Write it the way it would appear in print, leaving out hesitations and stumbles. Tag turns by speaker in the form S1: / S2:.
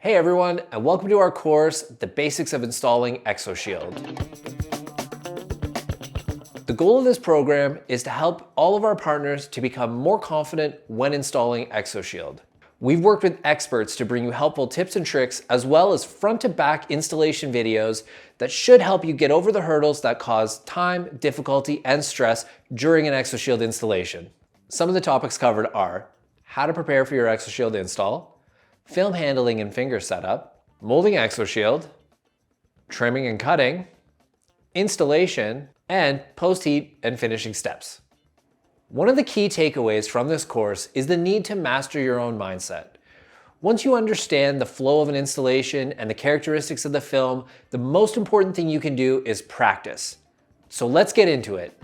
S1: Hey everyone, and welcome to our course, The Basics of Installing ExoShield. The goal of this program is to help all of our partners to become more confident when installing ExoShield. We've worked with experts to bring you helpful tips and tricks, as well as front to back installation videos that should help you get over the hurdles that cause time, difficulty, and stress during an ExoShield installation. Some of the topics covered are how to prepare for your ExoShield install, film handling and finger setup, molding ExoShield, trimming and cutting, installation, and post-heat and finishing steps. One of the key takeaways from this course is the need to master your own mindset. Once you understand the flow of an installation and the characteristics of the film, the most important thing you can do is practice. So let's get into it.